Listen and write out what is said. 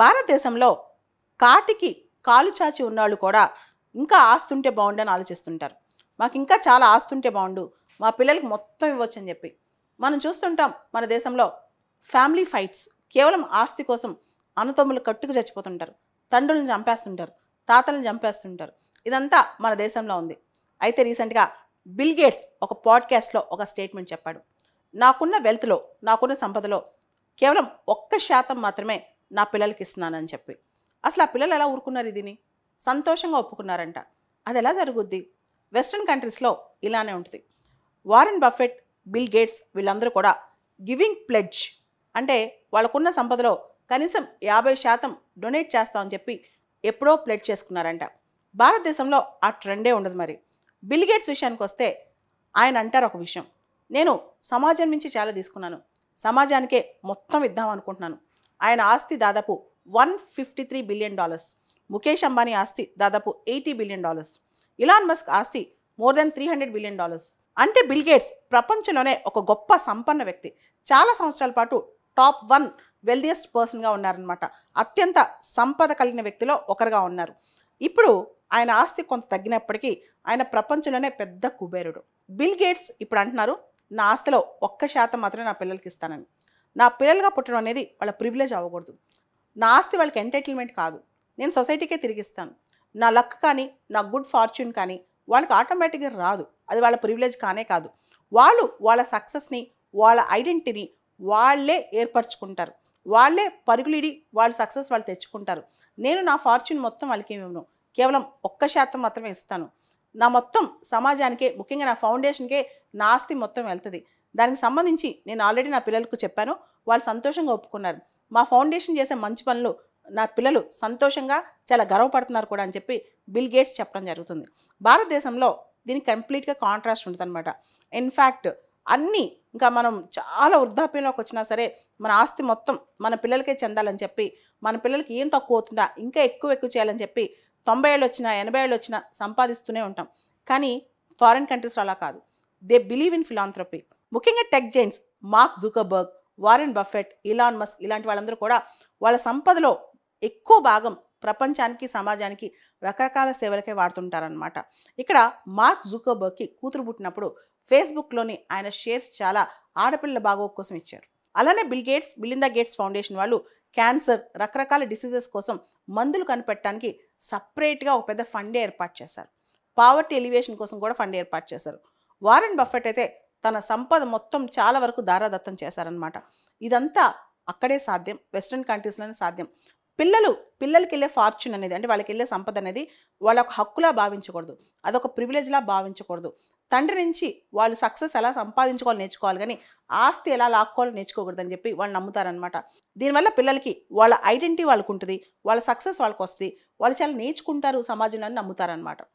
భారతదేశంలో కాటికి కాలు చాచి ఉన్నాళ్ళు కూడా ఇంకా ఆస్తుంటే బాగుండు అని ఆలోచిస్తుంటారు. మాకు ఇంకా చాలా ఆస్తుంటే బాగుండు, మా పిల్లలకి మొత్తం ఇవ్వచ్చు అని చెప్పి. మనం చూస్తుంటాం మన దేశంలో ఫ్యామిలీ ఫైట్స్ కేవలం ఆస్తి కోసం అన్నతమ్ములు కట్టుకు చచ్చిపోతుంటారు, తండ్రులను చంపేస్తుంటారు, తాతలను చంపేస్తుంటారు. ఇదంతా మన దేశంలో ఉంది. అయితే రీసెంట్గా బిల్ గేట్స్ ఒక పాడ్కాస్ట్లో ఒక స్టేట్మెంట్ చెప్పాడు. నాకున్న వెల్త్లో, నాకున్న సంపదలో కేవలం 1% మాత్రమే నా పిల్లలకి ఇస్తున్నానని చెప్పి. అసలు ఆ పిల్లలు ఎలా ఊరుకున్నారు? ఇదిని సంతోషంగా ఒప్పుకున్నారంట. అది ఎలా జరుగుద్ది? వెస్ట్రన్ కంట్రీస్లో ఇలానే ఉంటుంది. వారెన్ బఫెట్, బిల్ గేట్స్ వీళ్ళందరూ కూడా గివింగ్ ప్లెడ్జ్ అంటే వాళ్ళకున్న సంపదలో కనీసం 50% డొనేట్ చేస్తామని చెప్పి ఎప్పుడో ప్లెడ్జ్ చేసుకున్నారంట. భారతదేశంలో ఆ ట్రెండే ఉండదు. మరి బిల్ గేట్స్ విషయానికి వస్తే ఆయన అంటారు ఒక విషయం, నేను సమాజం నుంచి చాలా తీసుకున్నాను, సమాజానికే మొత్తం ఇద్దాం అనుకుంటున్నాను. ఆయన ఆస్తి దాదాపు $153 బిలియన్, ముఖేష్ అంబానీ ఆస్తి దాదాపు $80 బిలియన్, ఇలాన్ మస్క్ ఆస్తి మోర్ దెన్ $300 బిలియన్. అంటే బిల్ గేట్స్ ప్రపంచంలోనే ఒక గొప్ప సంపన్న వ్యక్తి. చాలా సంవత్సరాల పాటు టాప్ 1 వెల్దియెస్ట్ పర్సన్గా ఉన్నారనమాట. అత్యంత సంపద కలిగిన వ్యక్తిలో ఒకరుగా ఉన్నారు. ఇప్పుడు ఆయన ఆస్తి కొంత తగ్గినప్పటికీ ఆయన ప్రపంచంలోనే పెద్ద కుబేరుడు. బిల్ గేట్స్ ఇప్పుడు అంటున్నారు, నా ఆస్తిలో 1% మాత్రమే నా పిల్లలకి ఇస్తానని. నా పిల్లలుగా పుట్టడం అనేది వాళ్ళ ప్రివిలేజ్ అవ్వకూడదు. నా ఆస్తి వాళ్ళకి ఎంటైటిల్మెంట్ కాదు, నేను సొసైటీకే తిరిగిస్తాను. నా లక్ కానీ, నా గుడ్ ఫార్చ్యూన్ కానీ వాళ్ళకి ఆటోమేటిక్గా రాదు. అది వాళ్ళ ప్రివిలేజ్ కానే కాదు. వాళ్ళు వాళ్ళ సక్సెస్ని, వాళ్ళ ఐడెంటిటీని వాళ్ళే ఏర్పరచుకుంటారు. వాళ్ళే పరుగులిడి వాళ్ళ సక్సెస్ వాళ్ళు తెచ్చుకుంటారు. నేను నా ఫార్చ్యూన్ మొత్తం వాళ్ళకి ఇవ్వను, కేవలం 1% మాత్రమే ఇస్తాను. నా మొత్తం సమాజానికే, ముఖ్యంగా నా ఫౌండేషన్కే నా ఆస్తి మొత్తం వెళ్తుంది. దానికి సంబంధించి నేను ఆల్రెడీ నా పిల్లలకు చెప్పాను, వాళ్ళు సంతోషంగా ఒప్పుకున్నారు. మా ఫౌండేషన్ చేసే మంచి పనులు నా పిల్లలు సంతోషంగా చాలా గర్వపడుతున్నారు కూడా అని చెప్పి బిల్ గేట్స్ చెప్పడం జరుగుతుంది. భారతదేశంలో దీనికి కంప్లీట్గా కాంట్రాస్ట్ ఉంటుంది అనమాట. ఇన్ఫ్యాక్ట్ అన్నీ ఇంకా మనం చాలా వృద్ధాప్యంలోకి వచ్చినా సరే మన ఆస్తి మొత్తం మన పిల్లలకే చెందాలని చెప్పి, మన పిల్లలకి ఏం తక్కువ అవుతుందా ఇంకా ఎక్కువ చేయాలని చెప్పి 90 ఏళ్ళు వచ్చినా 80 ఏళ్ళు వచ్చినా సంపాదిస్తూనే ఉంటాం. కానీ ఫారిన్ కంట్రీస్లో అలా కాదు. They believe in philanthropy. ముఖ్యంగా tech giants Mark Zuckerberg, Warren Buffett, Elon Musk ఇలాంటి వాళ్ళందరూ కూడా వాళ్ళ సంపదలో ఎక్కువ భాగం ప్రపంచానికి, సమాజానికి రకరకాల సేవలకే వాడుతుంటారనమాట. ఇక్కడ మార్క్ జుకర్బర్గ్కి కూతురు పుట్టినప్పుడు ఫేస్బుక్లోని ఆయన షేర్స్ చాలా ఆడపిల్లల బాగోగు కోసం ఇచ్చారు. అలానే బిల్ గేట్స్, బిలిందా గేట్స్ ఫౌండేషన్ వాళ్ళు క్యాన్సర్, రకరకాల డిసీజెస్ కోసం మందులు కనిపెట్టడానికి సపరేట్గా ఒక పెద్ద ఫండే ఏర్పాటు చేశారు. పావర్టీ ఎలివేషన్ కోసం కూడా ఫండ్ ఏర్పాటు చేశారు. వారెన్ బఫెట్ అయితే తన సంపద మొత్తం చాలా వరకు దారాదత్తం చేశారనమాట. ఇదంతా అక్కడే సాధ్యం, వెస్ట్రన్ కంట్రీస్లోనే సాధ్యం. పిల్లలకి వెళ్ళే ఫార్చ్యూన్ అనేది, అంటే వాళ్ళకి వెళ్ళే సంపద అనేది వాళ్ళ ఒక హక్కులా భావించకూడదు, అదొక ప్రివిలేజ్లా భావించకూడదు. తండ్రి నుంచి వాళ్ళు సక్సెస్ ఎలా సంపాదించుకోవాలి నేర్చుకోవాలి, కానీ ఆస్తి ఎలా లాక్కోవాలో నేర్చుకోకూడదని చెప్పి వాళ్ళు నమ్ముతారనమాట. దీనివల్ల పిల్లలకి వాళ్ళ ఐడెంటిటీ వాళ్ళకు ఉంటుంది, వాళ్ళ సక్సెస్ వాళ్ళకి వస్తుంది, వాళ్ళు చాలా నేర్చుకుంటారు సమాజంలో అని నమ్ముతారనమాట.